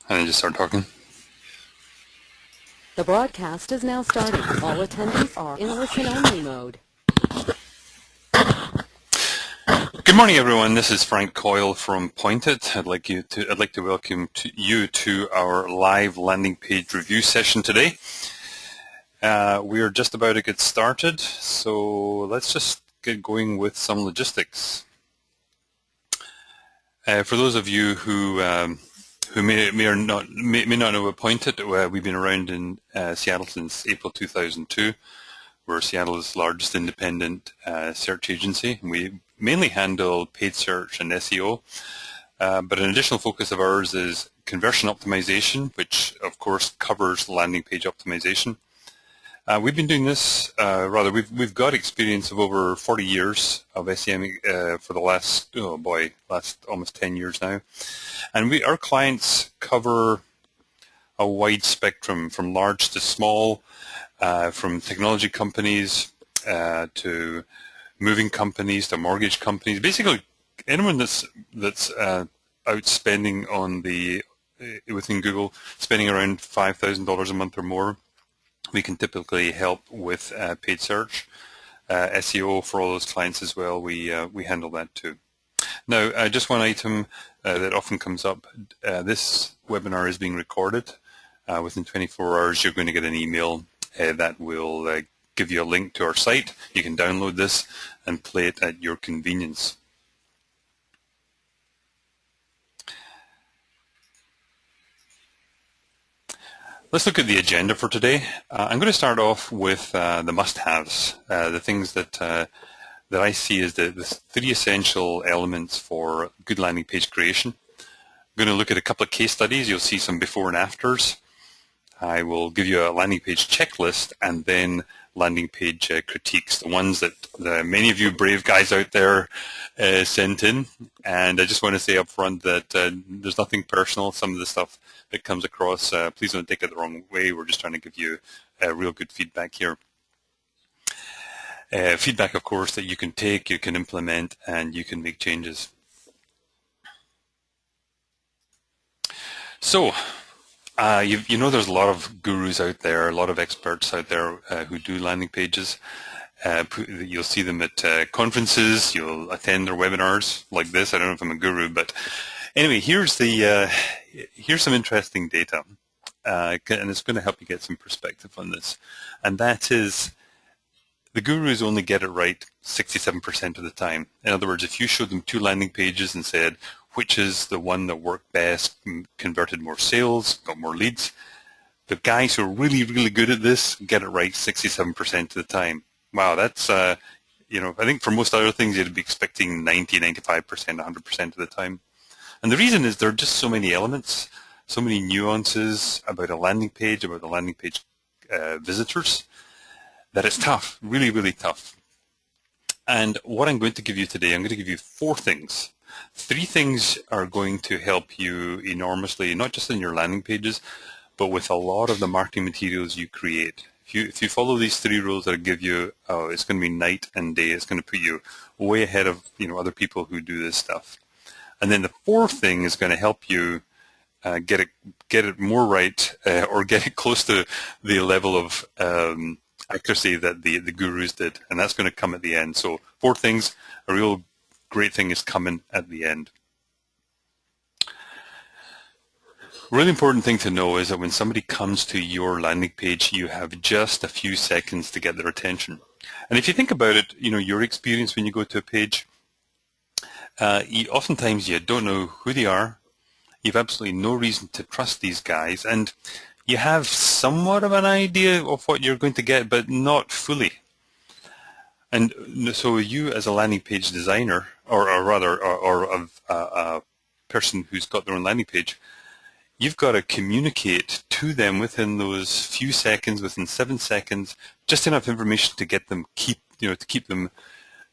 And then just start talking. The broadcast is now starting. All attendees are in listen-only mode. Good morning, everyone. This is Frank Coyle from Pointed. I'd like to welcome you to our live landing page review session today. We are just about to get started, so let's just get going with some logistics. For those of you who may not know about Pointed, we've been around in Seattle since April 2002. We're Seattle's largest independent search agency. We mainly handle paid search and SEO, but an additional focus of ours is conversion optimization, which of course covers landing page optimization. We've been doing this, we've got experience of over 40 years of SEM for the last almost 10 years now. And our clients cover a wide spectrum from large to small, from technology companies to moving companies to mortgage companies. Basically, anyone that's out spending within Google, spending around $5,000 a month or more, we can typically help with paid search, SEO for all those clients as well. We handle that too. Now, just one item that often comes up: this webinar is being recorded. Within 24 hours, you're going to get an email that will give you a link to our site. You can download this and play it at your convenience. Let's look at the agenda for today. I'm going to start off with the must-haves, the things that I see as the three essential elements for good landing page creation. I'm going to look at a couple of case studies. You'll see some before and afters. I will give you a landing page checklist and then landing page critiques, the ones that many of you brave guys out there sent in. And I just want to say up front that there's nothing personal. Some of the stuff that comes across, please don't take it the wrong way. We're just trying to give you real good feedback here. Feedback, of course, that you can take, you can implement, and you can make changes. So, you know there's a lot of gurus out there, a lot of experts out there who do landing pages. You'll see them at conferences, you'll attend their webinars like this. I don't know if I'm a guru, but anyway, here's some interesting data, and it's going to help you get some perspective on this. And that is, the gurus only get it right 67% of the time. In other words, if you showed them two landing pages and said, which is the one that worked best, converted more sales, got more leads, the guys who are really, really good at this get it right 67% of the time. Wow, that's, I think for most other things you'd be expecting 90, 95%, 100% of the time. And the reason is there are just so many elements, so many nuances about a landing page, about the landing page visitors, that it's tough, really, really tough. And what I'm going to give you today, I'm going to give you 4 things. 3 things are going to help you enormously, not just in your landing pages, but with a lot of the marketing materials you create. If you follow these 3 rules that I give you, it's going to be night and day. It's going to put you way ahead of other people who do this stuff. And then the 4th thing is going to help you get it more right, or get it close to the level of accuracy that the gurus did, and that's going to come at the end. So 4 things, a real great thing is coming at the end. A really important thing to know is that when somebody comes to your landing page, you have just a few seconds to get their attention. And if you think about it, your experience when you go to a page, oftentimes you don't know who they are. You have absolutely no reason to trust these guys, and you have somewhat of an idea of what you're going to get, but not fully. And so you, as a landing page designer, or a person who's got their own landing page, you've got to communicate to them within those few seconds, within 7 seconds, just enough information to get them to keep them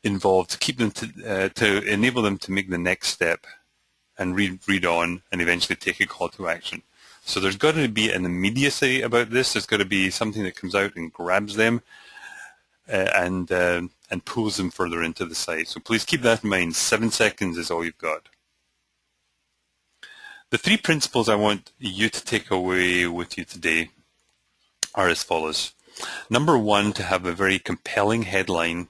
involved, to keep them to enable them to make the next step and read on and eventually take a call to action. So there's got to be an immediacy about this. There's got to be something that comes out and grabs them and pulls them further into the site. So please keep that in mind. 7 seconds is all you've got. The three principles I want you to take away with you today are as follows. Number one, to have a very compelling headline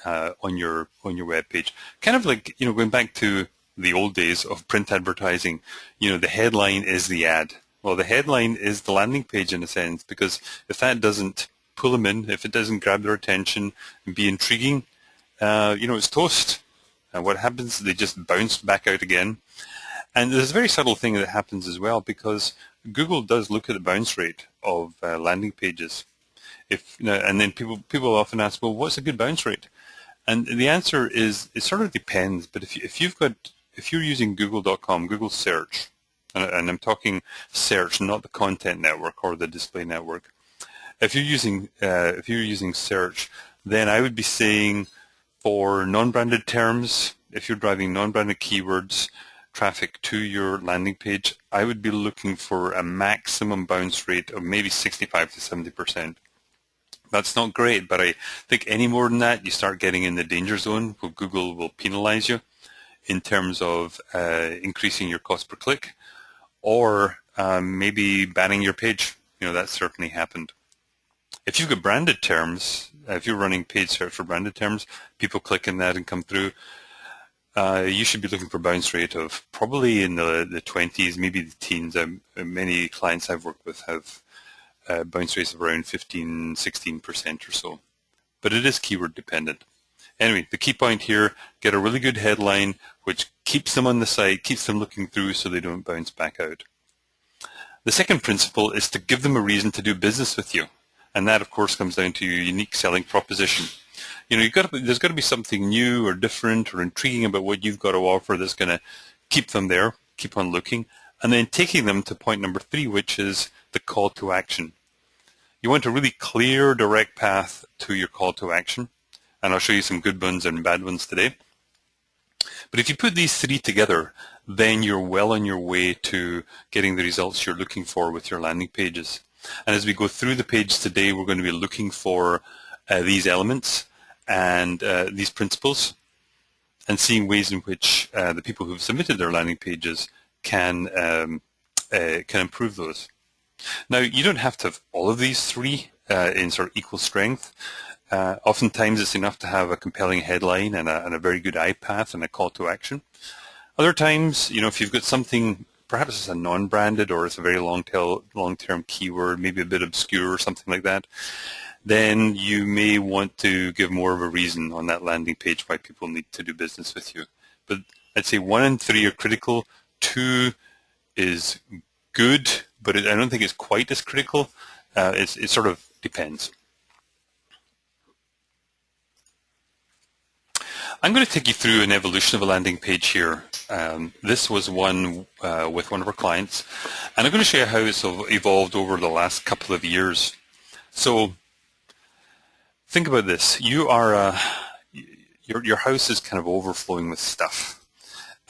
on your web page. Kind of like, going back to the old days of print advertising, the headline is the ad. Well, the headline is the landing page in a sense, because if that doesn't pull them in, if it doesn't grab their attention and be intriguing, it's toast. And what happens, they just bounce back out again. And there's a very subtle thing that happens as well, because Google does look at the bounce rate of landing pages. And then people often ask, well, what's a good bounce rate? And the answer is, it sort of depends. But if you're using Google.com, Google search, and I'm talking search, not the content network or the display network. If you're using search, then I would be saying for non-branded terms, if you're driving non-branded keywords, traffic to your landing page, I would be looking for a maximum bounce rate of maybe 65 to 70%. That's not great, but I think any more than that, you start getting in the danger zone where Google will penalize you in terms of increasing your cost per click, or maybe banning your page. That certainly happened. If you've got branded terms, if you're running paid search for branded terms, people click in that and come through, you should be looking for bounce rate of probably in the 20s, maybe the teens. Many clients I've worked with have bounce rates of around 15, 16% or so. But it is keyword dependent. Anyway, the key point here, get a really good headline which keeps them on the site, keeps them looking through so they don't bounce back out. The second principle is to give them a reason to do business with you. And that, of course, comes down to your unique selling proposition. There's got to be something new or different or intriguing about what you've got to offer that's going to keep them there, keep on looking, and then taking them to point number 3, which is the call to action. You want a really clear, direct path to your call to action, and I'll show you some good ones and bad ones today. But if you put these 3 together, then you're well on your way to getting the results you're looking for with your landing pages. And as we go through the page today, we're going to be looking for these elements and these principles, and seeing ways in which the people who've submitted their landing pages can improve those. Now, you don't have to have all of these 3 in sort of equal strength. Oftentimes, it's enough to have a compelling headline and a very good eye path and a call to action. Other times, if you've got something, perhaps it's a non-branded or it's a very long-term keyword, maybe a bit obscure or something like that, then you may want to give more of a reason on that landing page why people need to do business with you. But I'd say 1 and 3 are critical. 2 is good, but I don't think it's quite as critical. It sort of depends. I'm going to take you through an evolution of a landing page here. This was one with one of our clients, and I'm going to show you how it's evolved over the last couple of years. So think about this. You are your house is kind of overflowing with stuff,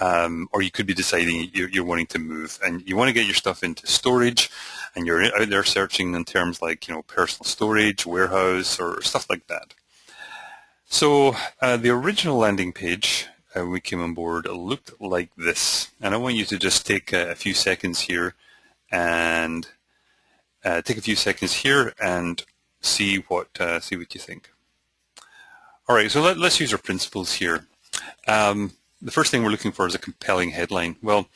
or you could be deciding you're wanting to move, and you want to get your stuff into storage, and you're out there searching in terms like personal storage, warehouse, or stuff like that. So the original landing page when we came on board looked like this, and I want you to just take a few seconds here and see what you think. All right, so let's use our principles here. The first thing we're looking for is a compelling headline. Well,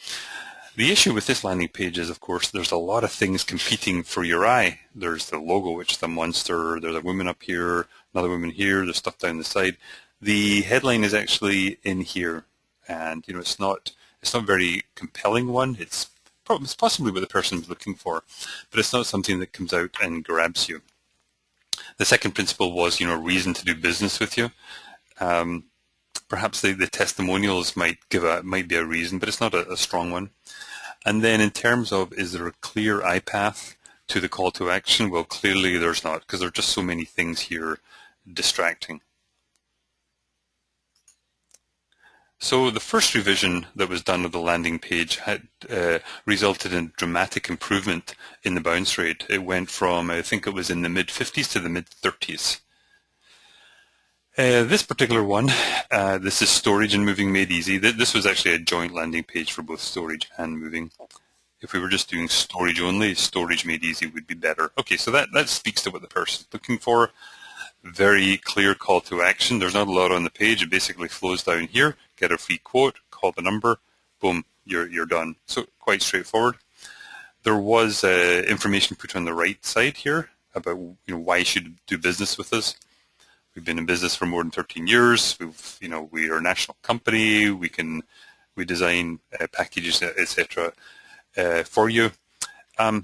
the issue with this landing page is, of course, there's a lot of things competing for your eye. There's the logo, which is the monster. There's a woman up here, another woman here. There's stuff down the side. The headline is actually in here, and it's not a very compelling one. It's possibly what the person is looking for, but it's not something that comes out and grabs you. The second principle was, reason to do business with you. Perhaps the testimonials might be a reason, but it's not a strong one. And then in terms of, is there a clear eye path to the call to action? Well, clearly there's not, because there are just so many things here distracting. So the first revision that was done of the landing page had resulted in dramatic improvement in the bounce rate. It went from, I think it was in the mid-50s to the mid-30s. This particular one, this is storage and moving made easy. This was actually a joint landing page for both storage and moving. If we were just doing storage only, storage made easy would be better. Okay, so that speaks to what the person's looking for. Very clear call to action. There's not a lot on the page. It basically flows down here, get a free quote, call the number, boom, you're done. So quite straightforward. There was information put on the right side here about why you should do business with us. We've been in business for more than 13 years. We are a national company. We design packages, etc. For you. The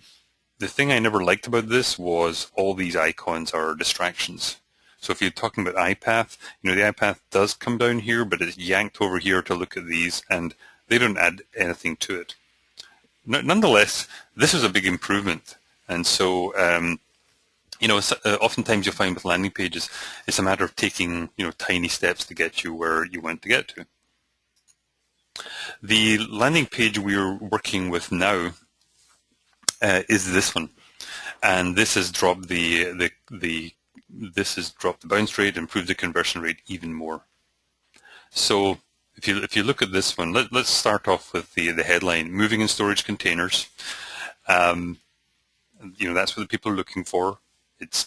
thing I never liked about this was all these icons are distractions. So if you're talking about iPath, the iPath does come down here, but it's yanked over here to look at these, and they don't add anything to it. Nonetheless, this is a big improvement, and so oftentimes you'll find with landing pages, it's a matter of taking tiny steps to get you where you want to get to. The landing page we're working with now is this one, and this has dropped the bounce rate, improved the conversion rate even more. So if you look at this one, let's start off with the headline: moving and storage containers. That's what the people are looking for. It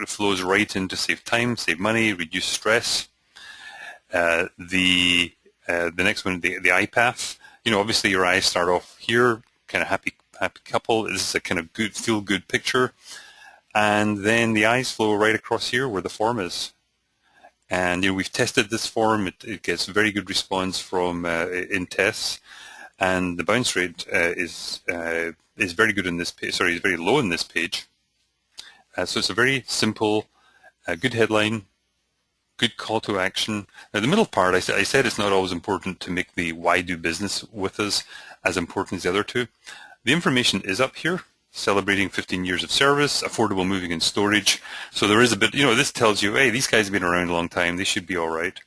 flows right into save time, save money, reduce stress. The next one, the iPath. Obviously your eyes start off here, kind of happy couple. This is a kind of good, feel good picture, and then the eyes flow right across here where the form is. And we've tested this form. It gets very good response from in tests, and the bounce rate is very good in this page. Sorry, is very low in this page. So it's a very simple, good headline, good call to action. Now the middle part, I said it's not always important to make the why do business with us as important as the other two. The information is up here, celebrating 15 years of service, affordable moving and storage. So there is a bit, this tells you, hey, these guys have been around a long time, they should be all right.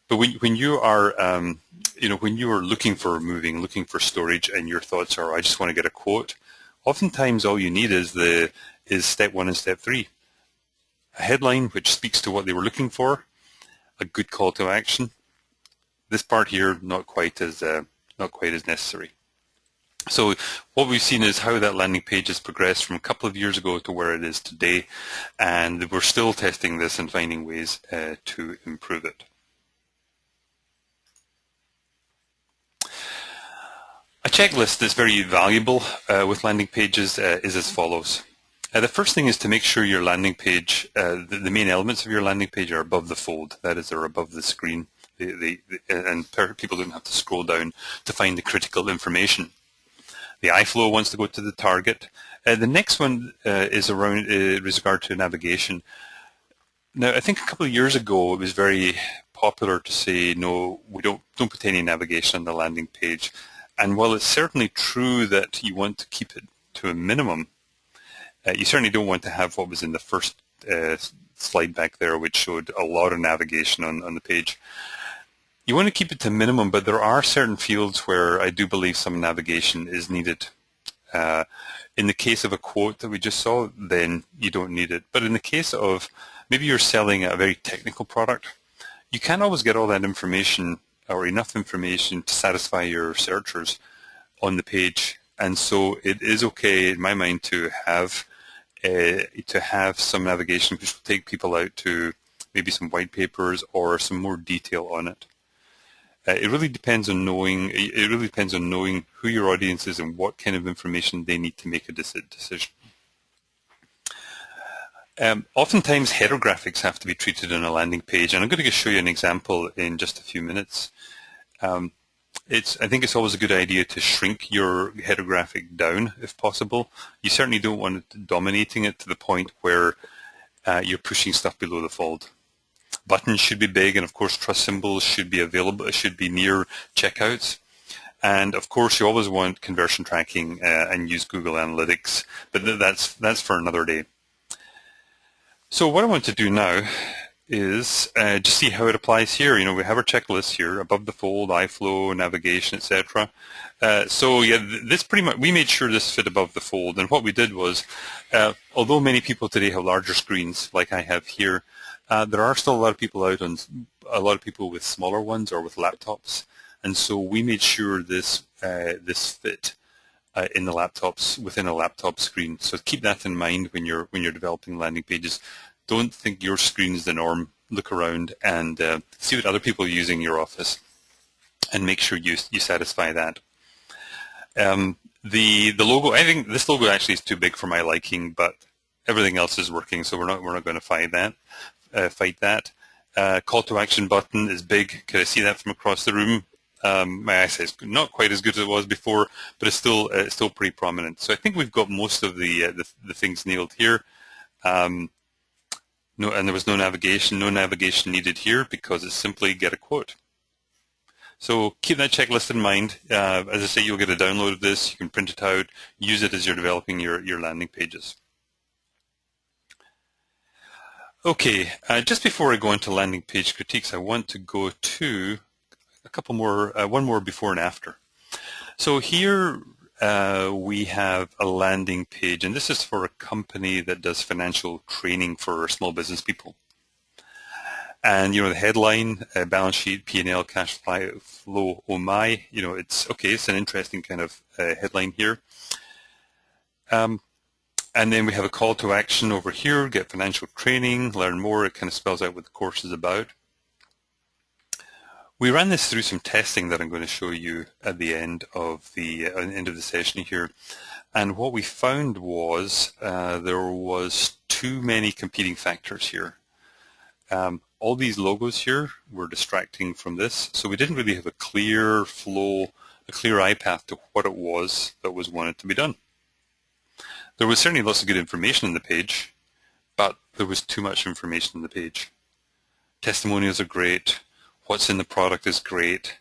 But when you are, when you are looking for moving, looking for storage, and your thoughts are, I just want to get a quote, oftentimes all you need is step 1 and step 3. A headline which speaks to what they were looking for, a good call to action. This part here not quite as necessary. So what we've seen is how that landing page has progressed from a couple of years ago to where it is today, and we're still testing this and finding ways to improve it. A checklist that's very valuable with landing pages is as follows. The first thing is to make sure your landing page, the main elements of your landing page are above the fold. That is, they're above the screen, and people don't have to scroll down to find the critical information. The iFlow wants to go to the target. The next one is around with regard to navigation. Now, I think a couple of years ago it was very popular to say, no, we don't put any navigation on the landing page. And while it's certainly true that you want to keep it to a minimum, you certainly don't want to have what was in the first slide back there, which showed a lot of navigation on the page. You want to keep it to minimum, but there are certain fields where I do believe some navigation is needed. In the case of a quote that we just saw, then you don't need it. But in the case of maybe you're selling a very technical product, you can't always get all that information or enough information to satisfy your searchers on the page. And so it is okay, in my mind, to have some navigation which will take people out to maybe some white papers or some more detail on it. It really depends on knowing who your audience is and what kind of information they need to make a decision. Oftentimes header graphics have to be treated on a landing page, and I'm going to show you an example in just a few minutes. I think it's always a good idea to shrink your header graphic down if possible. You certainly don't want it dominating it to the point where you're pushing stuff below the fold. Buttons should be big, and of course trust symbols should be available. It should be near checkouts. And of course you always want conversion tracking and use Google Analytics, but that's for another day. So what I want to do now is just see how it applies here. We have our checklist here, above the fold, iFlow, navigation, etc. So yeah, this pretty much, we made sure this fit above the fold, and what we did was, although many people today have larger screens like I have here, There are still a lot of people out on a lot of people with smaller ones or with laptops, and so we made sure this fit in the laptops within a laptop screen. So keep that in mind when you're developing landing pages. Don't think your screen is the norm. Look around and see what other people are using in your office, and make sure you satisfy that. The logo, I think this logo actually is too big for my liking, but everything else is working, so we're not going to fight that. Call to action button is big. Can I see that from across the room? My eyesight is not quite as good as it was before, but it's still pretty prominent. So I think we've got most of the things nailed here. No, and there was no navigation needed here because it's simply get a quote. So keep that checklist in mind. As I say, you'll get a download of this. You can print it out, use it as you're developing your landing pages. Okay, just before I go into landing page critiques, I want to go to a couple more, one more before and after. So here we have a landing page, and this is for a company that does financial training for small business people. And the headline, balance sheet, P&L, cash flow, oh my, it's okay. It's an interesting kind of headline here. And then we have a call to action over here, get financial training, learn more. It kind of spells out what the course is about. We ran this through some testing that I'm going to show you at the end of the session here. And what we found was there was too many competing factors here. All these logos here were distracting from this, so we didn't really have a clear flow, a clear eye path to what it was that was wanted to be done. There was certainly lots of good information on the page, but there was too much information on the page. Testimonials are great, what's in the product is great,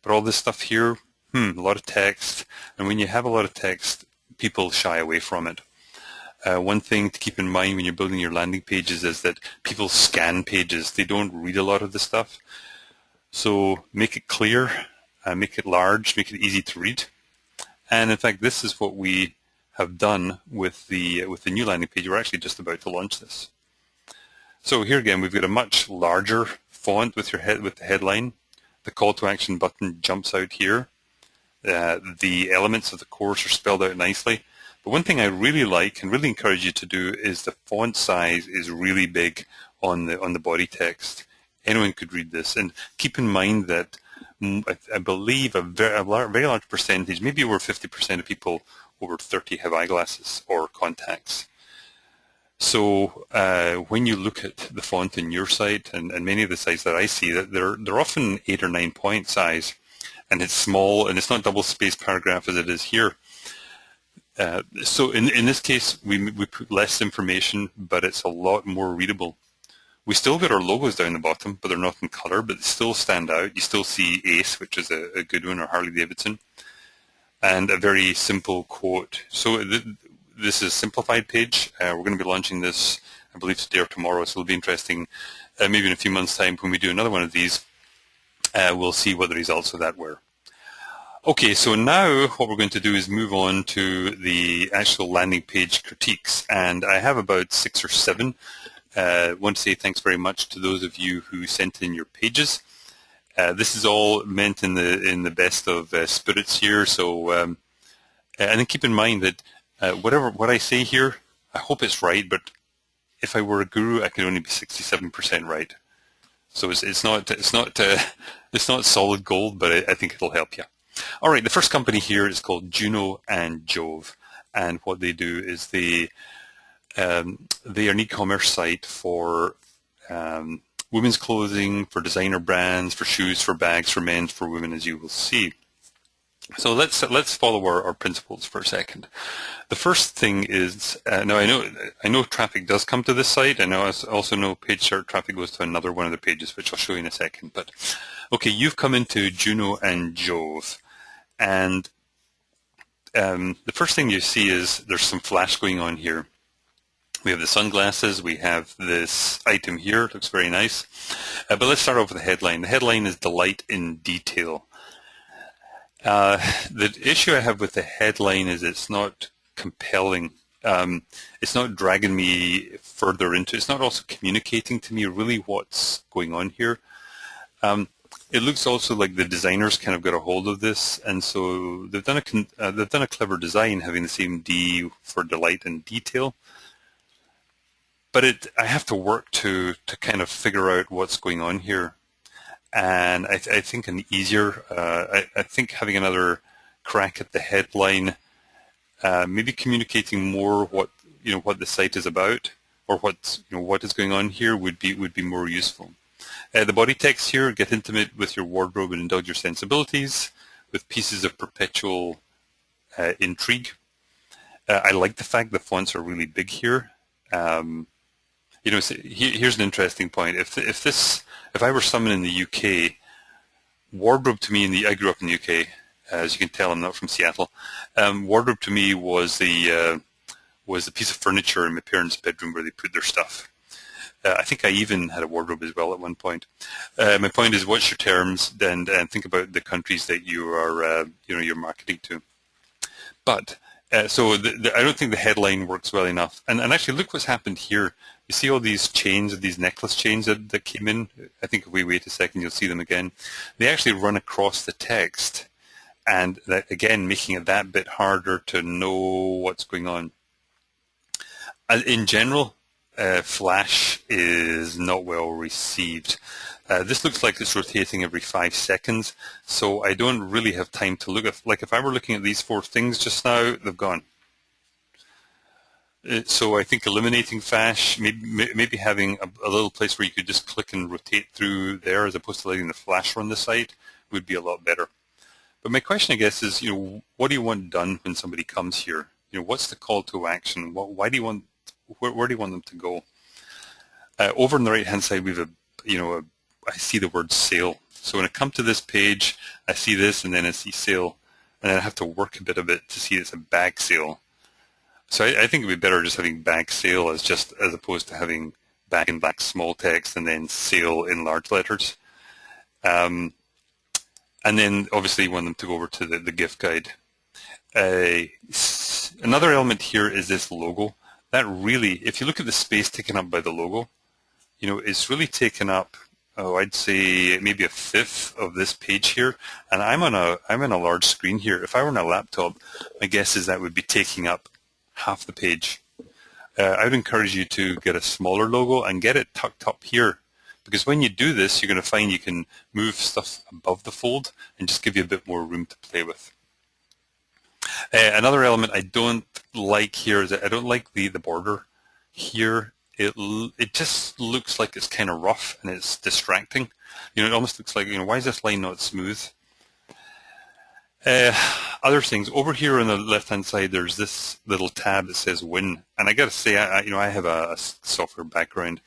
but all this stuff here, a lot of text, and when you have a lot of text, people shy away from it. One thing to keep in mind when you're building your landing pages is that people scan pages. They don't read a lot of the stuff. So make it clear, make it large, make it easy to read. And in fact, this is what we have done with the new landing page. We're actually just about to launch this. So here again, we've got a much larger font with the headline. The call to action button jumps out here. The elements of the course are spelled out nicely. But one thing I really like and really encourage you to do is the font size is really big on the body text. Anyone could read this, and keep in mind that I believe a very large percentage, maybe over 50% of people over 30 have eyeglasses or contacts. So when you look at the font in your site and many of the sites that I see, that they're often 8 or 9 point size, and it's small and it's not double spaced paragraph as it is here. So in this case, we put less information, but it's a lot more readable. We still got our logos down the bottom, but they're not in color, but they still stand out. You still see ACE, which is a good one, or Harley Davidson, and a very simple quote. So this is a simplified page. We're going to be launching this, I believe, today or tomorrow, so it'll be interesting. Maybe in a few months' time when we do another one of these, we'll see what the results of that were. Okay, so now what we're going to do is move on to the actual landing page critiques, and I have about 6 or 7. I want to say thanks very much to those of you who sent in your pages. This is all meant in the best of spirits here, so and then keep in mind that what I say here, I hope it's right, but if I were a guru, I could only be 67% right. So it's not solid gold, but I think it'll help you. All right, the first company here is called Juno and Jove, and what they do is they are an e-commerce site for women's clothing, for designer brands, for shoes, for bags, for men, for women, as you will see. So let's follow our principles for a second. The first thing is now I know traffic does come to this site, and I also know page start traffic goes to another one of the pages, which I'll show you in a second. But okay, you've come into Juno and Jove, and the first thing you see is there's some flash going on here. We have the sunglasses, we have this item here, it looks very nice. But let's start off with the headline. The headline is Delight in Detail. The issue I have with the headline is it's not compelling. It's not dragging me further into. It's not also communicating to me really what's going on here. It looks also like the designers kind of got a hold of this, and so they've done a clever design, having the same D for delight and detail. But I have to work to kind of figure out what's going on here. And I think an easier, I think having another crack at the headline, maybe communicating more what the site is about, or what is going on here would be more useful. The body text here: get intimate with your wardrobe and indulge your sensibilities with pieces of perpetual intrigue. I like the fact the fonts are really big here. Here's an interesting point. If I were someone in the UK, wardrobe to me I grew up in the UK, as you can tell. I'm not from Seattle. Wardrobe to me was the piece of furniture in my parents' bedroom where they put their stuff. I think I even had a wardrobe as well at one point. My point is, watch your terms and think about the countries that you are, you're marketing to. But so I don't think the headline works well enough. And actually, look what's happened here. You see all these chains, these necklace chains that came in. I think if we wait a second, you'll see them again. They actually run across the text, and that, again, making it that bit harder to know what's going on. In general, Flash is not well received. This looks like it's rotating every 5 seconds, so I don't really have time to look at. Like if I were looking at these 4 things just now, they've gone. So I think eliminating Flash, maybe having a little place where you could just click and rotate through there, as opposed to letting the Flash run the site, would be a lot better. But my question, I guess, is, what do you want done when somebody comes here? What's the call to action? Why do you want? Where do you want them to go? Over on the right-hand side, we have I see the word sale. So when I come to this page, I see this, and then I see sale, and then I have to work a bit of it to see it's a bag sale. So I think it would be better just having bag sale as opposed to having bag in black small text and then sale in large letters. And then obviously you want them to go over to the gift guide. Another element here is this logo. That really, if you look at the space taken up by the logo, it's really taken up, I'd say maybe a fifth of this page here. And I'm on a large screen here. If I were on a laptop, my guess is that would be taking up half the page. I would encourage you to get a smaller logo and get it tucked up here, because when you do this, you're going to find you can move stuff above the fold and just give you a bit more room to play with. Another element I don't like here is that I don't like the border here. It just looks like it's kind of rough and it's distracting. It almost looks like, why is this line not smooth? Other things over here on the left-hand side, there's this little tab that says Win, and I got to say, I have a software background,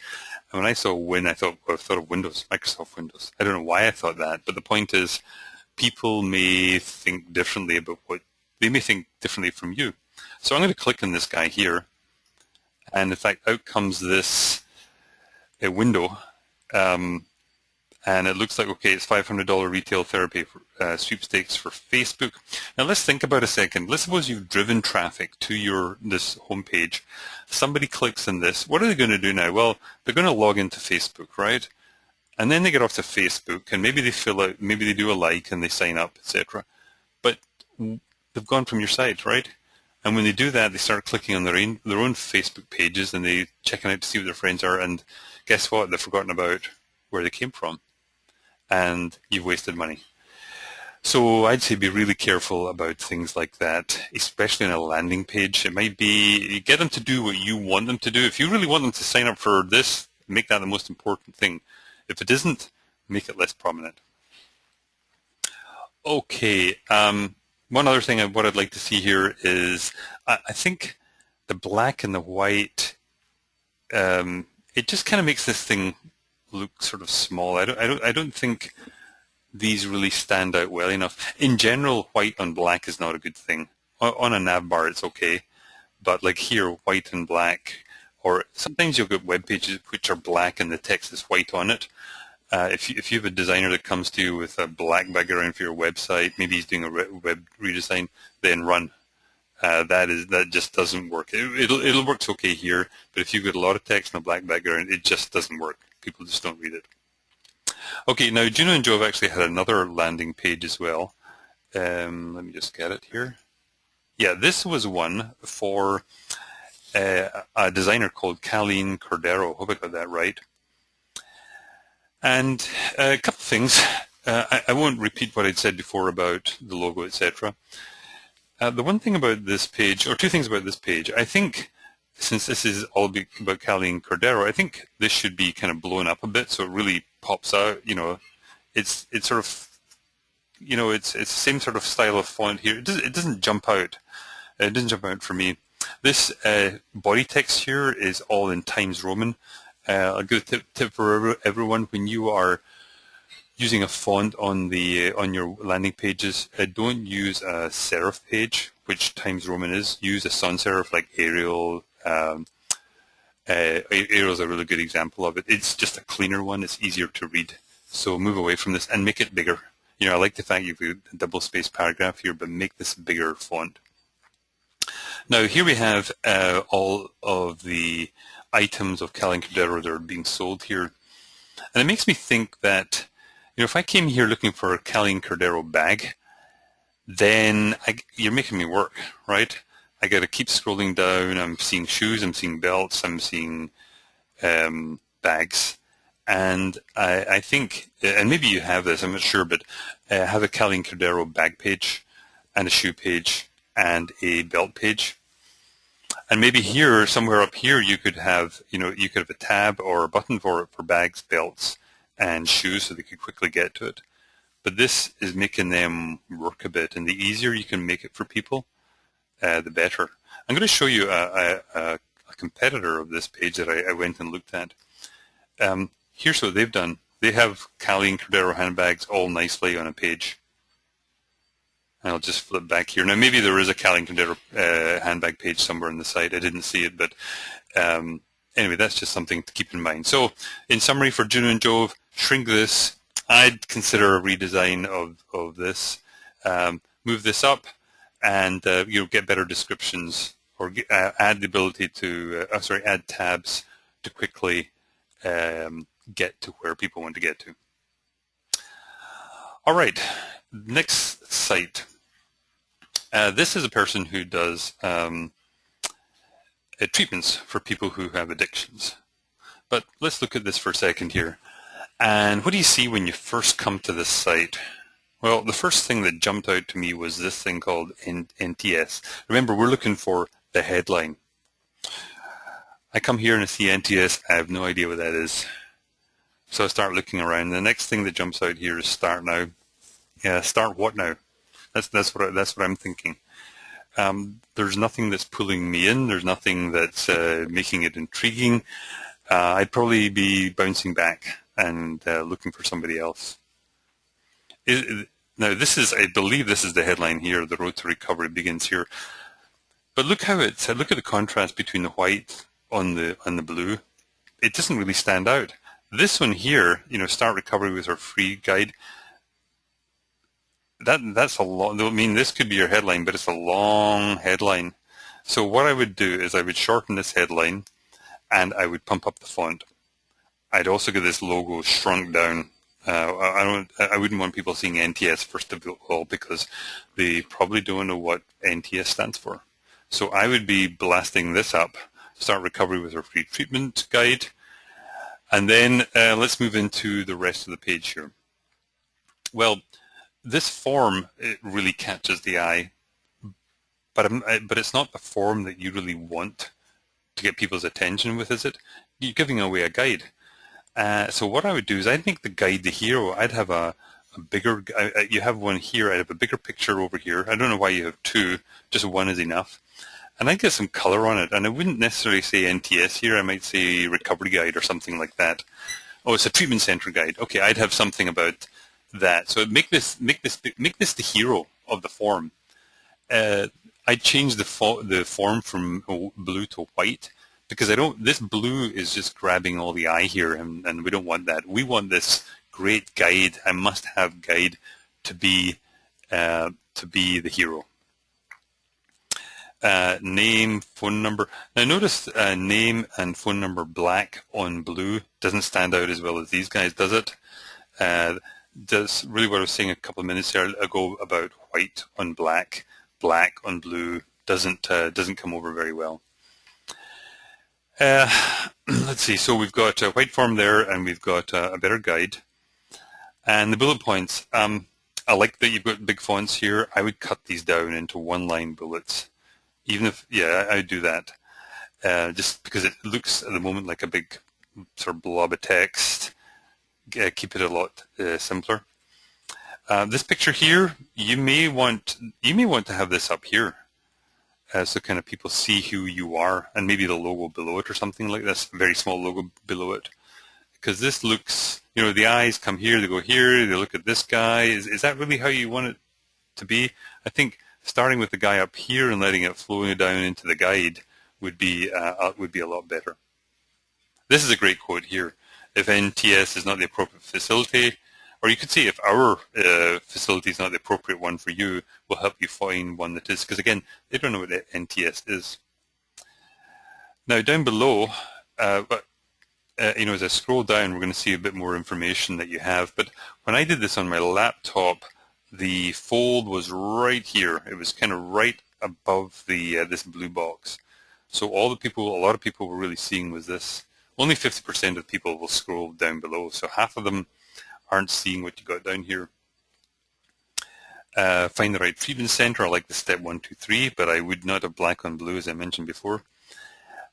and when I saw Win, I thought of Windows, Microsoft Windows. I don't know why I thought that, but the point is, people may think differently about they may think differently from you. So I'm going to click on this guy here, and in fact, out comes this window. And it looks like, okay, it's $500 retail therapy sweepstakes for Facebook. Now let's think about a second. Let's suppose you've driven traffic to this homepage. Somebody clicks on this. What are they going to do now? Well, they're going to log into Facebook, right? And then they get off to Facebook, and maybe they fill out, maybe they do a like, and they sign up, etc. But they've gone from your site, right? And when they do that, they start clicking on their own Facebook pages, and they checking out to see what their friends are. And guess what? They've forgotten about where they came from. And you've wasted money. So I'd say be really careful about things like that, especially on a landing page. It might be, you get them to do what you want them to do. If you really want them to sign up for this, make that the most important thing. If it isn't, make it less prominent. Okay, one other thing what I'd like to see here is, I think the black and the white, it just kind of makes this thing look sort of small. I don't think these really stand out well enough. In general, white on black is not a good thing. On a nav bar, it's okay, but like here, white and black, or sometimes you'll get web pages which are black and the text is white on it. If you have a designer that comes to you with a black background for your website, maybe he's doing a web redesign, then run. that just doesn't work. It'll work okay here, but if you've got a lot of text on a black background, it just doesn't work. People just don't read it. Okay, now Juno and Jove actually had another landing page as well. Let me just get it here. Yeah, this was one for a designer called Colleen Cordero. Hope I got that right. And a couple of things. I won't repeat what I'd said before about the logo, etc. The one thing about this page, or two things about this page, I think since this is all about Colleen Cordero, I think this should be kind of blown up a bit so it really pops out. You know, it's sort of, you know, it's the same sort of style of font here. It doesn't jump out. It didn't jump out for me. This body text here is all in Times Roman. A good tip for everyone: when you are using a font on your landing pages, don't use a serif page, which Times Roman is. Use a sans serif like Arial. Arial is a really good example of it. It's just a cleaner one. It's easier to read. So move away from this and make it bigger. You know, I like the fact you've got a double-spaced paragraph here, but make this bigger font. Now here we have all of the items of Colleen Cordero that are being sold here, and it makes me think that, you know, if I came here looking for a Colleen Cordero bag, then you're making me work, right? I got to keep scrolling down. I'm seeing shoes, I'm seeing belts, I'm seeing bags, and I think, and maybe you have this, I'm not sure, but have a Colleen Cordero bag page and a shoe page and a belt page. And maybe here, somewhere up here, you could have, you know, you could have a tab or a button for bags, belts, and shoes, so they could quickly get to it. But this is making them work a bit, and the easier you can make it for people, the better. I'm going to show you a competitor of this page that I went and looked at. Here's what they've done. They have Colleen Cordero handbags all nicely on a page. I'll just flip back here. Now, maybe there is a Colleen Cordero handbag page somewhere on the site. I didn't see it, but anyway, that's just something to keep in mind. So, in summary, for Juno and Jove, shrink this. I'd consider a redesign of this. Move this up, and you'll get better descriptions, or add the ability to, add tabs to quickly get to where people want to get to. All right, next site. This is a person who does treatments for people who have addictions. But let's look at this for a second here. And what do you see when you first come to this site? Well, the first thing that jumped out to me was this thing called NTS. Remember, we're looking for the headline. I come here and I see NTS. I have no idea what that is. So I start looking around. The next thing that jumps out here is start now. Yeah, start what now? That's what I'm thinking. There's nothing that's pulling me in. There's nothing that's making it intriguing. I'd probably be bouncing back and looking for somebody else. Now this is, I believe, this is the headline here. The road to recovery begins here. But look how look at the contrast between the white on the blue. It doesn't really stand out. This one here, you know, start recovery with our free guide. That's a long. I mean, this could be your headline, but it's a long headline. So what I would do is I would shorten this headline, and I would pump up the font. I'd also get this logo shrunk down. I wouldn't want people seeing NTS first of all, because they probably don't know what NTS stands for. So I would be blasting this up. Start recovery with our free treatment guide, and then let's move into the rest of the page here. Well, this form, it really catches the eye, but it's not the form that you really want to get people's attention with, is it? You're giving away a guide. So what I would do is I'd make the guide the hero. I'd have a bigger, you have one here, I'd have a bigger picture over here. I don't know why you have two, just one is enough. And I'd get some color on it, and I wouldn't necessarily say NTS here, I might say recovery guide or something like that. Oh, it's a treatment center guide. Okay, I'd have something about that. So make this the hero of the form. I'd change the form from blue to white, because this blue is just grabbing all the eye here, and we don't want that. We want this great guide, a must-have guide, to be the hero. Name, phone number. Now notice name and phone number black on blue doesn't stand out as well as these guys, does it? That's really what I was saying a couple of minutes ago about white on black, black on blue doesn't come over very well. Let's see. So we've got a white form there, and we've got a better guide, and the bullet points. I like that you've got big fonts here. I would cut these down into one-line bullets. Even if, yeah, I would do that, just because it looks at the moment like a big sort of blob of text. Keep it a lot simpler. This picture here, you may want to have this up here, so kind of people see who you are, and maybe the logo below it or something like this, a very small logo below it, because this looks, you know, the eyes come here, they go here, they look at this guy. Is that really how you want it to be? I think starting with the guy up here and letting it flow down into the guide would be a lot better. This is a great quote here. If NTS is not the appropriate facility, or you could say if our facility is not the appropriate one for you, we'll help you find one that is. Because again, they don't know what NTS is. Now down below, you know, as I scroll down, we're going to see a bit more information that you have. But when I did this on my laptop, the fold was right here. It was kind of right above the this blue box. So a lot of people were really seeing was this. Only 50% of people will scroll down below. So half of them aren't seeing what you got down here. Find the right treatment center. I like the step 1, 2, 3, but I would not have black on blue as I mentioned before.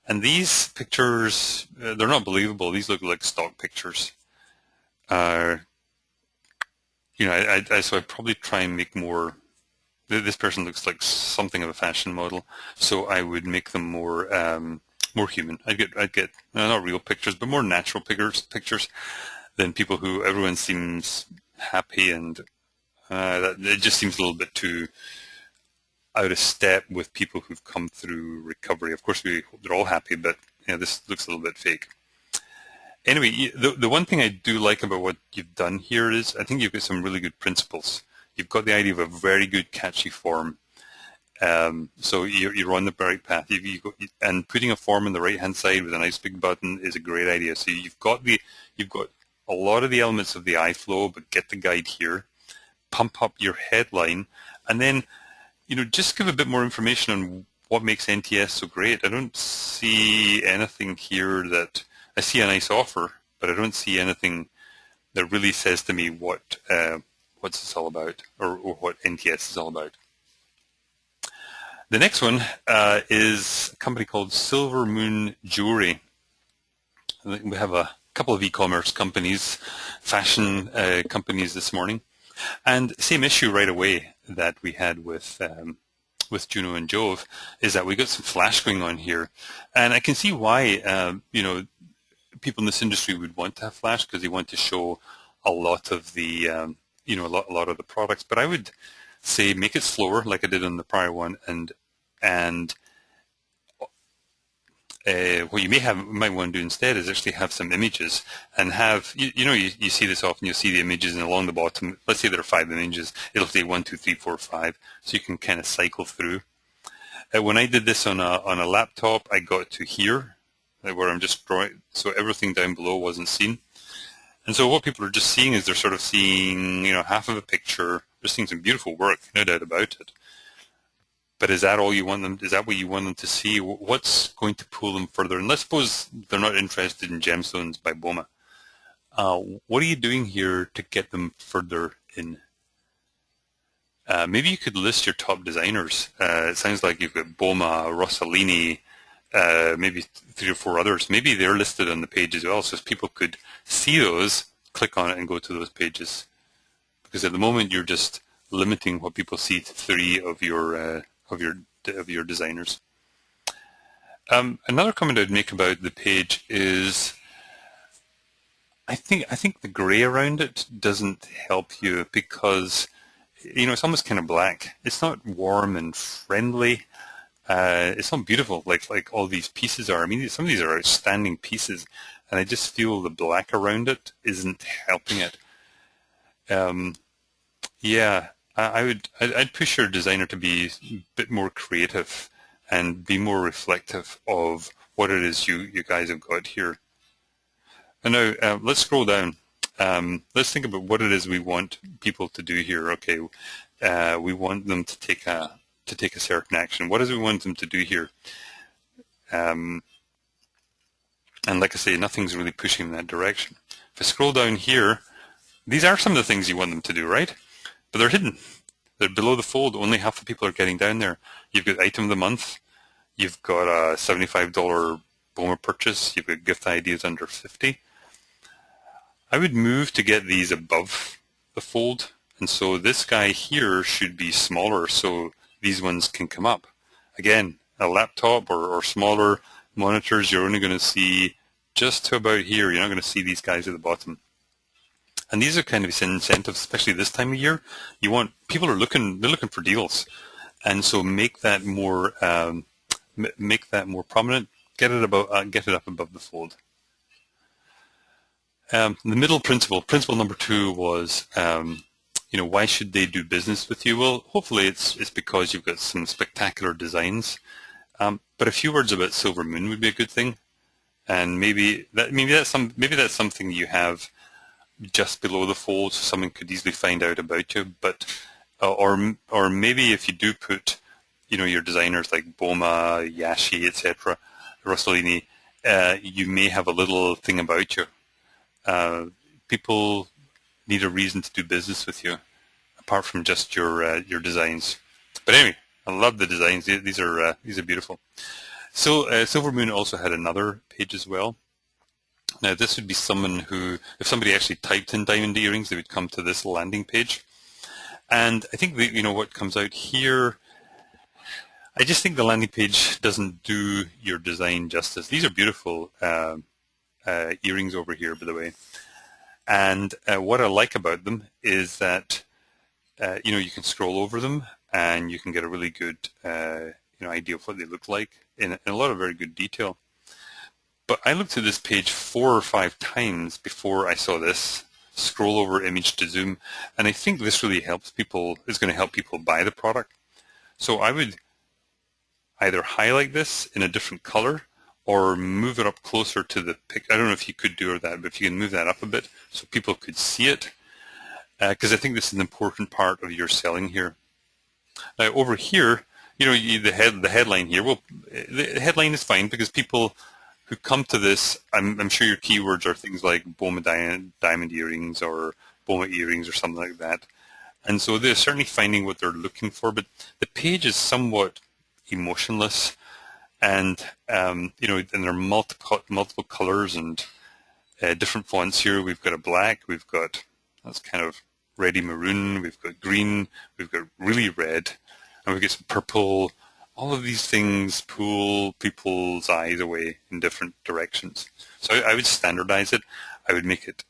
And these pictures, they're not believable. These look like stock pictures. You know, so I'd probably try and make more. This person looks like something of a fashion model, so I would make them more human. I'd get not real pictures, but more natural pictures than people who everyone seems happy, and it just seems a little bit too out of step with people who've come through recovery. Of course, they're all happy, but you know, this looks a little bit fake. Anyway, the one thing I do like about what you've done here is I think you've got some really good principles. You've got the idea of a very good catchy form. So you're on the right path. And putting a form on the right-hand side with a nice big button is a great idea. So you've got a lot of the elements of the iFlow, but get the guide here. Pump up your headline, and then just give a bit more information on what makes NTS so great. I don't see anything here that I see a nice offer, but I don't see anything that really says to me what's this all about, or what NTS is all about. The next one is a company called Silver Moon Jewelry. We have a couple of e-commerce companies, fashion companies this morning, and same issue right away that we had with Juno and Jove is that we got some flash going on here, and I can see why people in this industry would want to have flash, because they want to show a lot of the a lot of the products. But I would say make it slower, like I did on the prior one, and what you might want to do instead is actually have some images, and have you see this often. You'll see the images, and along the bottom, let's say there are 5 images, it'll say 1, 2, 3, 4, 5, so you can kind of cycle through. When I did this on a laptop, I got to here, where I'm just drawing, so everything down below wasn't seen. And so what people are just seeing is they're sort of seeing half of a picture. They're seeing some beautiful work, no doubt about it. But is that all you want them? Is that what you want them to see? What's going to pull them further? And let's suppose they're not interested in Gemstones by Boma. What are you doing here to get them further in? Maybe you could list your top designers. It sounds like you've got Boma, Rossellini, maybe 3 or 4 others. Maybe they're listed on the page as well, so people could see those, click on it, and go to those pages. Because at the moment you're just limiting what people see to 3 of your designers. Another comment I'd make about the page is I think the gray around it doesn't help you, because it's almost kind of black. It's not warm and friendly. It's not beautiful like all these pieces are. I mean, some of these are outstanding pieces, and I just feel the black around it isn't helping it. Yeah, I'd push your designer to be a bit more creative and be more reflective of what it is you guys have got here. And now let's scroll down. Let's think about what it is we want people to do here. Okay, we want them to take a certain action. What is it we want them to do here? And like I say, nothing's really pushing in that direction. If I scroll down here, these are some of the things you want them to do, right? But they're hidden. They're below the fold. Only half the people are getting down there. You've got item of the month. You've got a $75 BOMA purchase. You've got gift ideas under 50. I would move to get these above the fold. And so this guy here should be smaller so these ones can come up. Again, a laptop or smaller monitors, you're only going to see just to about here. You're not going to see these guys at the bottom. And these are kind of incentives, especially this time of year. People are looking for deals. And so make that more prominent. Get it up above the fold. The middle principle number 2 was, why should they do business with you? Well, hopefully it's because you've got some spectacular designs. But a few words about Silver Moon would be a good thing. And maybe that's something you have just below the fold, so someone could easily find out about you. But or maybe if you do put, your designers like Boma, Yashi, etc., Rossellini, you may have a little thing about you. People need a reason to do business with you, apart from just your designs. But anyway, I love the designs. These are beautiful. So Silver Moon also had another page as well. Now this would be someone who, if somebody actually typed in diamond earrings, they would come to this landing page. And I think what comes out here, I just think the landing page doesn't do your design justice. These are beautiful earrings over here, by the way. And what I like about them is that you can scroll over them and you can get a really good idea of what they look like in a lot of very good detail. But I looked at this page 4 or 5 times before I saw this scroll over image to zoom, and I think this really helps people. Is going to help people buy the product. So I would either highlight this in a different color or move it up closer to the pic. I don't know if you could do that, but if you can move that up a bit so people could see it, because I think this is an important part of your selling here. Now over here, the headline here. Well, the headline is fine because people who come to this, I'm sure your keywords are things like Boma diamond earrings or Boma earrings or something like that. And so they're certainly finding what they're looking for, but the page is somewhat emotionless, and and there are multiple colors and different fonts here. We've got a black, that's kind of reddy maroon, we've got green, we've got really red, and we've got some purple. All of these things pull people's eyes away in different directions. So I would standardize it. I would make it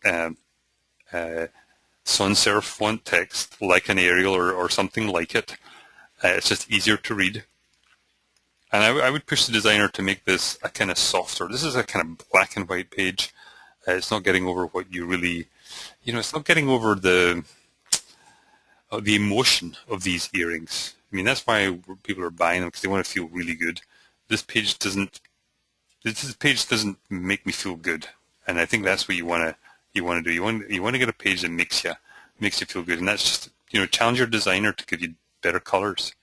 sans serif font text, like an Arial or something like it. It's just easier to read. And I would push the designer to make this a kind of softer. This is a kind of black and white page. It's not getting over what you really, it's not getting over the emotion of these earrings. I mean, that's why people are buying them, because they want to feel really good. This page doesn't make me feel good, and I think that's what you want to do. You want to get a page that makes you feel good, and that's just challenge your designer to give you better colors,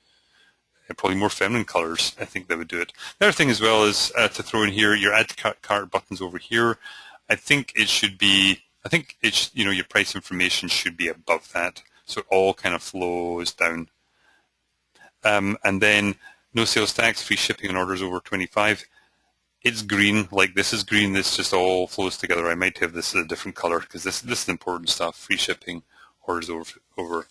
probably more feminine colors. I think that would do it. The other thing as well is to throw in here your add to cart buttons over here. I think it should be. Your price information should be above that, so it all kind of flows down. And then no sales tax, free shipping on orders over 25. It's green, like this is green. This just all flows together. I might have this as a different color because this is important stuff. Free shipping, orders over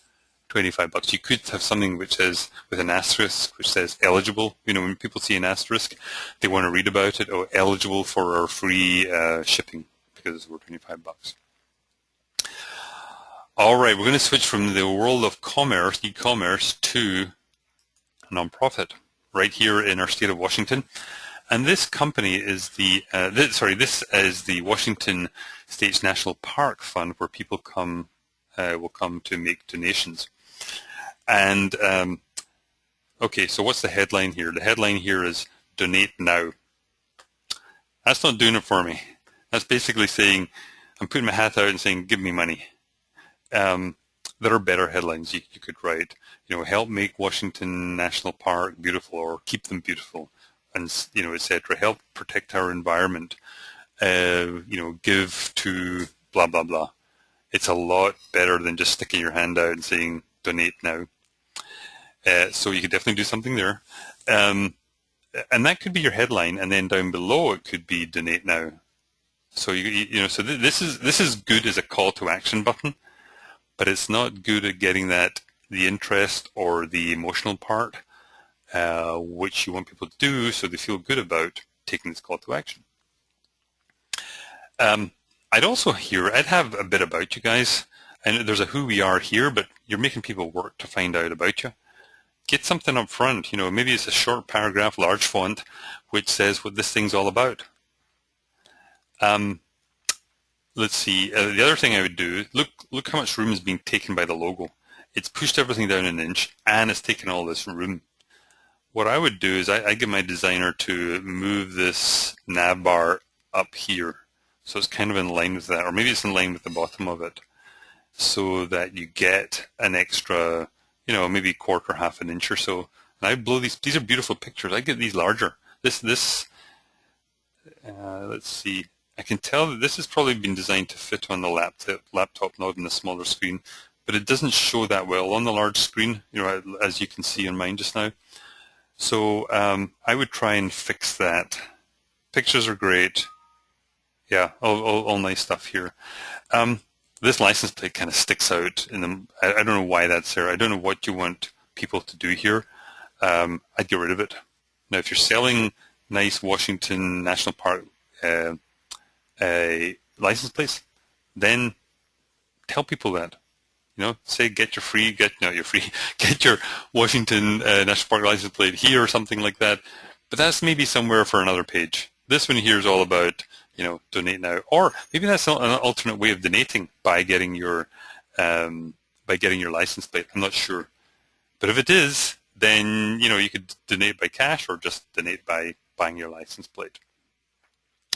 25 bucks. You could have something which says with an asterisk, which says eligible. When people see an asterisk, they want to read about it. Oh, eligible for our free shipping because it's over 25 bucks. All right, we're going to switch from the world of commerce, e-commerce, to nonprofit right here in our state of Washington, and this company is this is the Washington State's National Park Fund, where people will come to make donations. And Okay, so what's the headline here? The headline here is donate now. That's not doing it for me. That's basically saying, I'm putting my hat out and saying, give me money. There are better headlines you could write. Help make Washington National Park beautiful, or keep them beautiful, and etc. Help protect our environment. Give to blah blah blah. It's a lot better than just sticking your hand out and saying donate now. So you could definitely do something there. And that could be your headline, and then down below it could be donate now. So this is good as a call to action button, but it's not good at getting the interest or the emotional part, which you want people to do so they feel good about taking this call to action. I'd have a bit about you guys. And there's a who we are here, but you're making people work to find out about you. Get something up front. Maybe it's a short paragraph, large font, which says what this thing's all about. Let's see. The other thing I would do, look how much room is being taken by the logo. It's pushed everything down an inch, and it's taken all this room. What I would do is I get my designer to move this nav bar up here, so it's kind of in line with that, or maybe it's in line with the bottom of it, so that you get an extra, maybe quarter, half an inch or so. And I blow these. These are beautiful pictures. I get these larger. Let's see. I can tell that this has probably been designed to fit on the laptop, not on the smaller screen, but it doesn't show that well on the large screen, as you can see on mine just now. So I would try and fix that. Pictures are great. Yeah, all nice stuff here. This license plate kind of sticks out. I don't know why that's there. I don't know what you want people to do here. I'd get rid of it. Now, if you're selling nice Washington National Park license plates, then tell people that. Say get your Washington National Park license plate here or something like that. But that's maybe somewhere for another page. This one here is all about, donate now, or maybe that's an alternate way of donating by getting your license plate. I'm not sure, but if it is, then you could donate by cash or just donate by buying your license plate.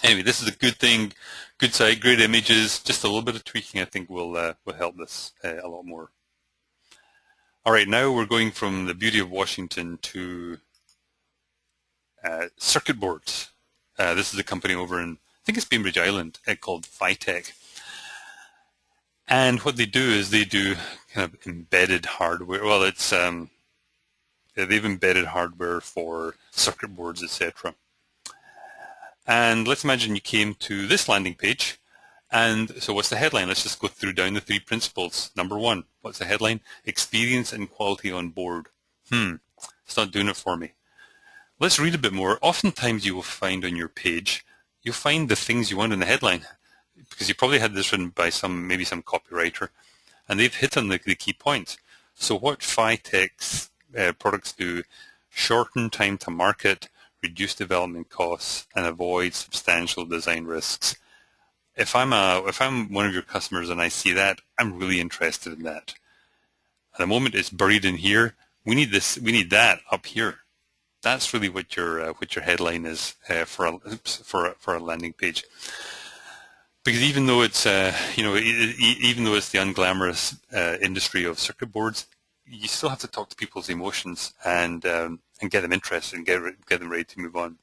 Anyway, this is a good thing, good site, great images. Just a little bit of tweaking, I think, will help this a lot more. All right, now we're going from the beauty of Washington to circuit boards. This is a company over in, I think it's Bainbridge Island, called Phytech. And what they do is they do kind of embedded hardware. Well, it's they've embedded hardware for circuit boards, etc. And let's imagine you came to this landing page. And so what's the headline? Let's just go down the 3 principles. Number 1, what's the headline? Experience and quality on board. It's not doing it for me. Let's read a bit more. Oftentimes you will find on your page, you'll find the things you want in the headline, because you probably had this written by maybe some copywriter, and they've hit on the key points. So what Phytech's products do: shorten time to market, reduce development costs, and avoid substantial design risks. If I'm one of your customers and I see that, I'm really interested in that. At the moment, it's buried in here. We need this. We need that up here. That's really what your headline is for a landing page. Because even though it's even though it's the unglamorous industry of circuit boards, you still have to talk to people's emotions and get them interested and get them ready to move on.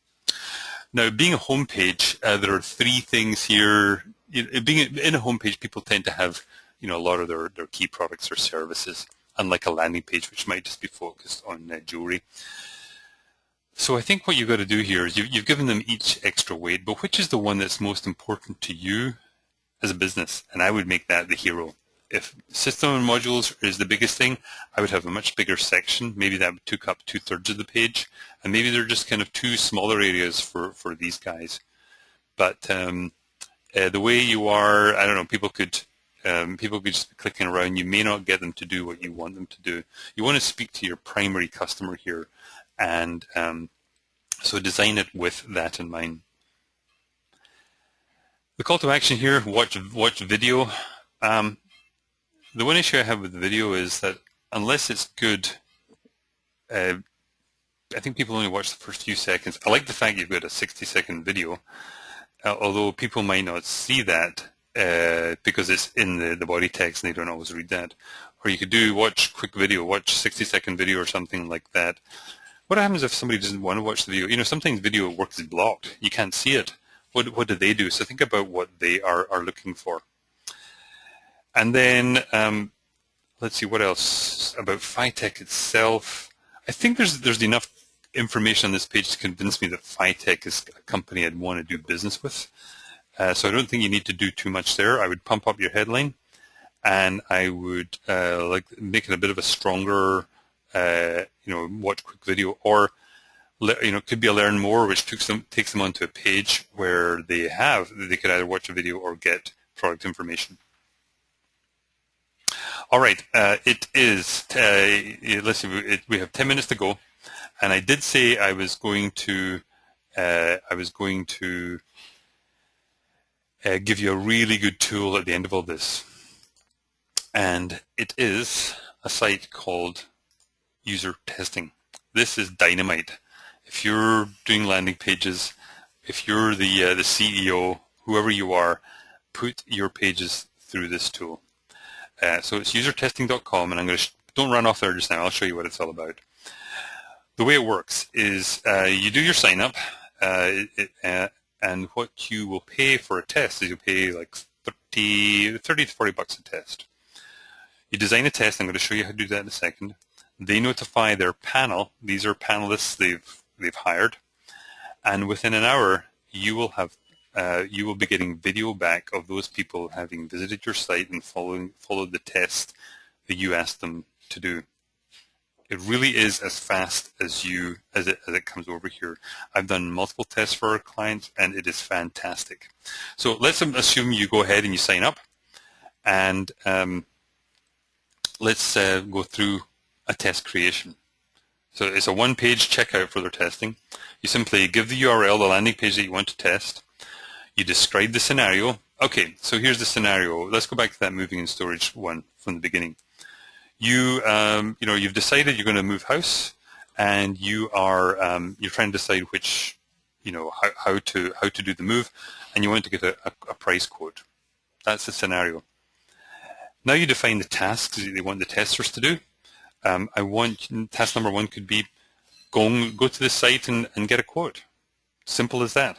Now, being a home page, there are 3 things here. Being in a home page, people tend to have a lot of their key products or services, unlike a landing page, which might just be focused on jewelry. So I think what you've got to do here is you've given them each extra weight, but which is the one that's most important to you as a business? And I would make that the hero. If system and modules is the biggest thing, I would have a much bigger section. Maybe that took up 2/3 of the page, and maybe they're just kind of 2 smaller areas for these guys. But the way you are, I don't know, people could just be clicking around. You may not get them to do what you want them to do. You want to speak to your primary customer here, and so design it with that in mind. The call to action here: watch video. The one issue I have with the video is that unless it's good, I think people only watch the first few seconds. I like the fact you've got a 60-second video, although people might not see that because it's in the body text and they don't always read that. Or you could do watch quick video, watch 60-second video or something like that. What happens if somebody doesn't want to watch the video? Sometimes video work is blocked. You can't see it. What do they do? So think about what they are looking for. And then let's see what else about Phytech itself. I think there's enough information on this page to convince me that Phytech is a company I'd want to do business with. So I don't think you need to do too much there. I would pump up your headline, and I would make it a bit of a stronger, watch quick video, or it could be a learn more, which takes them onto a page where they could either watch a video or get product information. All right, it is. Let's see. We have 10 minutes to go, and I did say I was going to give you a really good tool at the end of all this, and it is a site called User Testing. This is dynamite. If you're doing landing pages, if you're the CEO, whoever you are, put your pages through this tool. So it's usertesting.com, and I'm going to don't run off there just now. I'll show you what it's all about. The way it works is you do your sign up, and what you will pay for a test is you'll pay like 30 to 40 bucks a test. You design a test. I'm going to show you how to do that in a second. They notify their panel. These are panelists they've hired, and within an hour you will be getting video back of those people having visited your site and followed the test that you asked them to do. It really is as fast as it comes over here. I've done multiple tests for our clients, and it is fantastic. So let's assume you go ahead and you sign up, and let's go through a test creation. So it's a one-page checkout for their testing. You simply give the URL, the landing page that you want to test. You describe the scenario. Okay, so here's the scenario. Let's go back to that moving and storage one from the beginning. You've decided you're going to move house, and you're trying to decide which, how to do the move, and you want to get a price quote. That's the scenario. Now you define the tasks that they want the testers to do. Task number one could be go to the site and get a quote. Simple as that.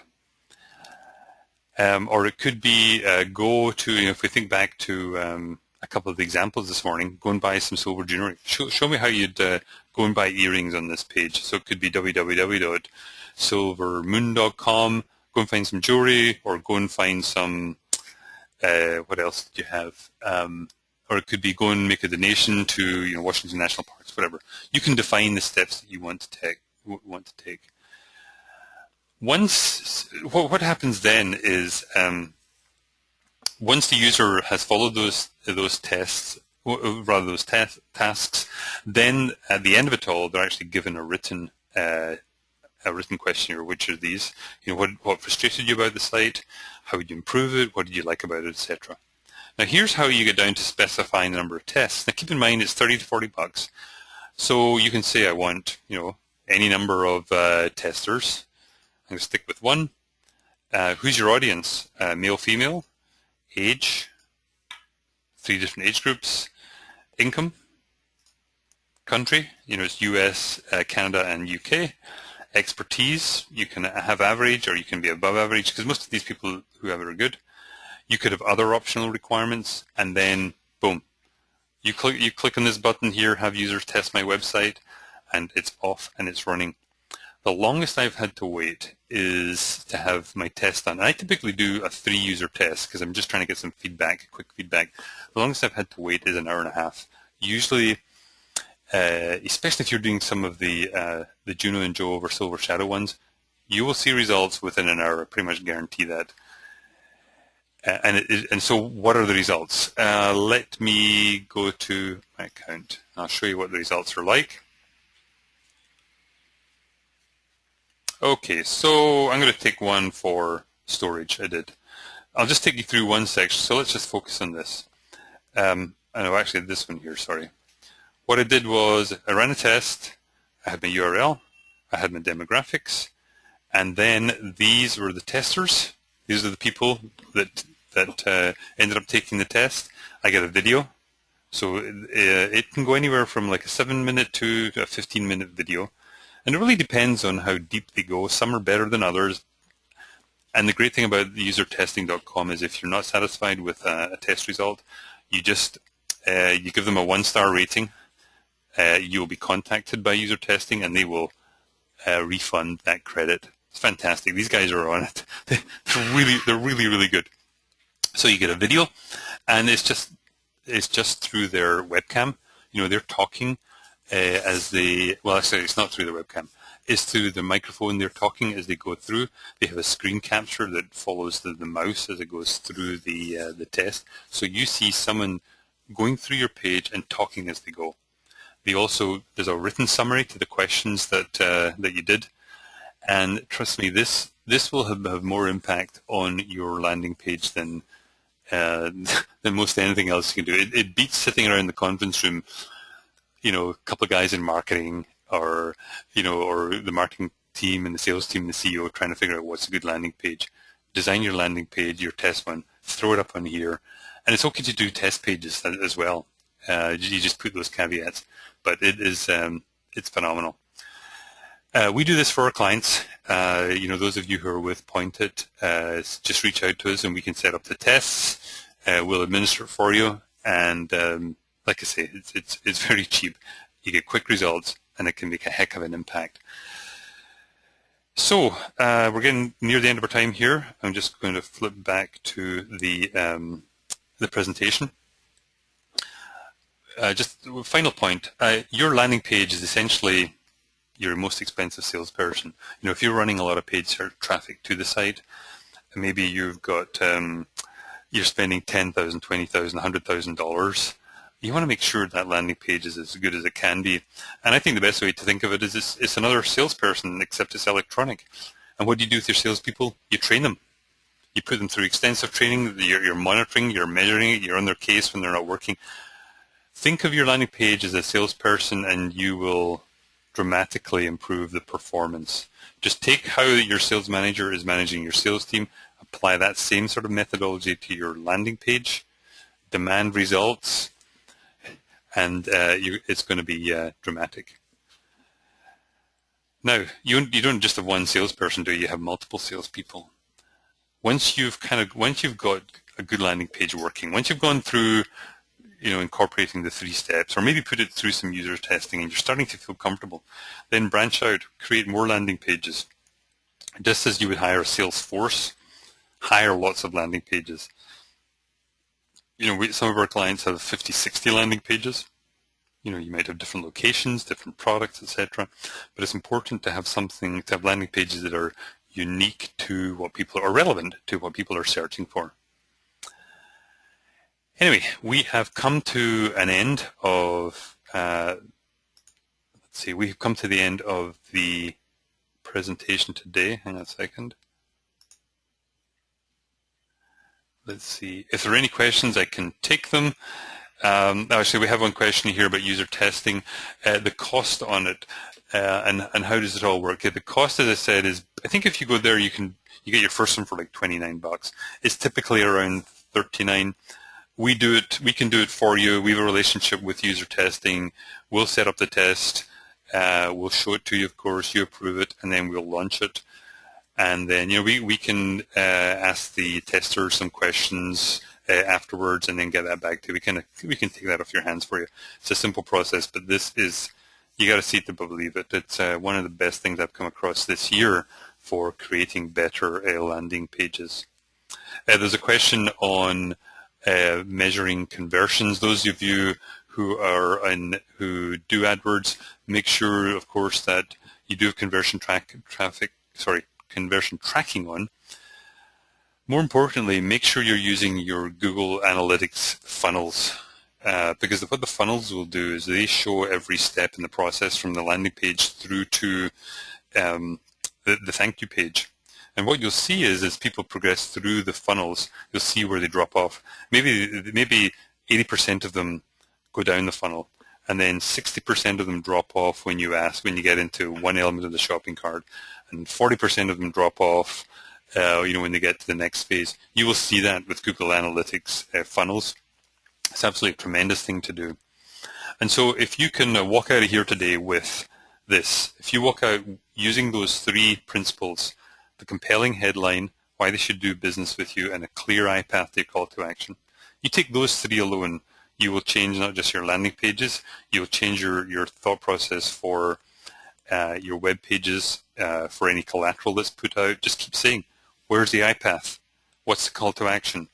Or it could be go to, if we think back to a couple of the examples this morning, go and buy some silver jewelry. Show me how you'd go and buy earrings on this page. So it could be www.silvermoon.com, go and find some jewelry, or go and find some, what else did you have? Or it could be go and make a donation to Washington National Parks, whatever. You can define the steps that you want to take. What happens then is once the user has followed those tasks, then at the end of it all, they're actually given a written questionnaire. Which are these? What frustrated you about the site? How would you improve it? What did you like about it, etc. Now here's how you get down to specifying the number of tests. Now keep in mind it's 30 to 40 bucks. So you can say I want any number of testers. I'm going to stick with one. Who's your audience? Male, female, age, 3 different age groups, income, country, it's US, Canada, and UK. Expertise, you can have average or you can be above average, because most of these people who have it are good. You could have other optional requirements, and then boom, you click on this button here, have users test my website, and it's off and it's running. The longest I've had to wait is to have my test done. I typically do a 3-user test because I'm just trying to get some feedback, quick feedback. The longest I've had to wait is an hour and a half. Usually, especially if you're doing some of the Juno and Jove or Silver Shadow ones, you will see results within an hour. I pretty much guarantee that. And so what are the results? Let me go to my account. I'll show you what the results are like. Okay, so I'm going to take one for storage. I'll just take you through one section. So let's just focus on this. Actually this one here, sorry. What I did was I ran a test. I had my URL. I had my demographics, and then these were the testers. These are the people that ended up taking the test. I get a video. So it can go anywhere from like a 7-minute to a 15-minute video. And it really depends on how deep they go. Some are better than others. And the great thing about usertesting.com is if you're not satisfied with a test result, you just you give them a 1-star rating. You will be contacted by user testing, and they will refund that credit. It's fantastic. These guys are on it. They're really good. So you get a video, and it's just through their webcam. You know, they're talking as they, well, actually, it's not through the webcam. It's through the microphone. They're talking as they go through. They have a screen capture that follows the mouse as it goes through the test. So you see someone going through your page and talking as they go. There's a written summary to the questions that you did. And trust me, this will have more impact on your landing page than most anything else you can do. It beats sitting around the conference room, you know, a couple of guys in marketing, or the marketing team and the sales team and the CEO trying to figure out what's a good landing page. Design your landing page, your test one, throw it up on here, and it's okay to do test pages as well. You just put those caveats, but it's phenomenal. We do this for our clients. Those of you who are with Pointed, just reach out to us and we can set up the tests. We'll administer it for you, and like I say, it's very cheap. You get quick results, and it can make a heck of an impact. So we're getting near the end of our time here. I'm just going to flip back to the presentation. Just final point. Your landing page is essentially your most expensive salesperson. You know, if you're running a lot of paid search traffic to the site, maybe you've got you're spending $10,000, $20,000, $100,000. You want to make sure that landing page is as good as it can be. And I think the best way to think of it is it's another salesperson, except it's electronic. And what do you do with your salespeople? You train them. You put them through extensive training. You're monitoring, you're measuring it, you're on their case when they're not working. Think of your landing page as a salesperson, and you will dramatically improve the performance. Just take how your sales manager is managing your sales team, apply that same sort of methodology to your landing page, demand results, and it's going to be dramatic. Now, you don't just have one salesperson, do you? You have multiple salespeople. Once you've got a good landing page working, once you've gone through, incorporating the 3 steps, or maybe put it through some user testing, and you're starting to feel comfortable, then branch out, create more landing pages. Just as you would hire a sales force, hire lots of landing pages. Some of our clients have 50, 60 landing pages. You might have different locations, different products, etc. But it's important to have landing pages that are unique to what people are relevant to what people are searching for. Anyway, we have come to an end of, we've come to the end of the presentation today. Hang on a second. Let's see. If there are any questions, I can take them. Actually, we have one question here about user testing, the cost on it, and how does it all work? The cost, as I said, is, I think if you go there, you get your first one for like $29. It's typically around $39. We can do it for you. We have a relationship with user testing. We'll set up the test. We'll show it to you, of course. You approve it, and then we'll launch it. And then, we can ask the tester some questions afterwards, and then get that back to you. We can take that off your hands for you. It's a simple process, but you got to see it to believe it. It's one of the best things I've come across this year for creating better landing pages. There's a question on measuring conversions. Those of you who do AdWords, make sure, of course, that you do have conversion tracking on. More importantly, make sure you're using your Google Analytics funnels, because what the funnels will do is they show every step in the process from the landing page through to the thank you page. And what you'll see is, as people progress through the funnels, you'll see where they drop off. Maybe 80% of them go down the funnel, and then 60% of them drop off when you get into one element of the shopping cart, and 40% of them drop off when they get to the next phase. You will see that with Google Analytics funnels. It's absolutely a tremendous thing to do. And so if you can walk out of here today with this, if you walk out using those three principles, the compelling headline, why they should do business with you, and a clear eye path to your call to action, you take those three alone, you will change not just your landing pages, you'll change your thought process for your web pages, for any collateral that's put out. Just keep saying, where's the eye path? What's the call to action?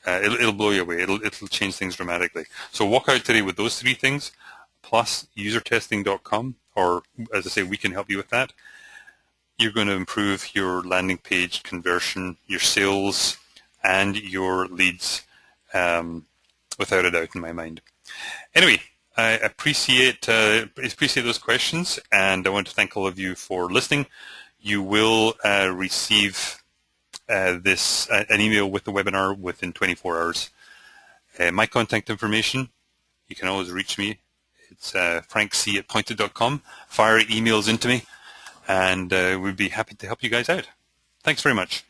It'll blow you away. It'll change things dramatically. So walk out today with those three things, plus usertesting.com, or as I say, we can help you with that. You're going to improve your landing page conversion, your sales, and your leads, without a doubt in my mind. Anyway, I appreciate those questions, and I want to thank all of you for listening. You will receive an email with the webinar within 24 hours. My contact information, you can always reach me. It's frankc@pointed.com. Fire emails into me, and we'd be happy to help you guys out. Thanks very much.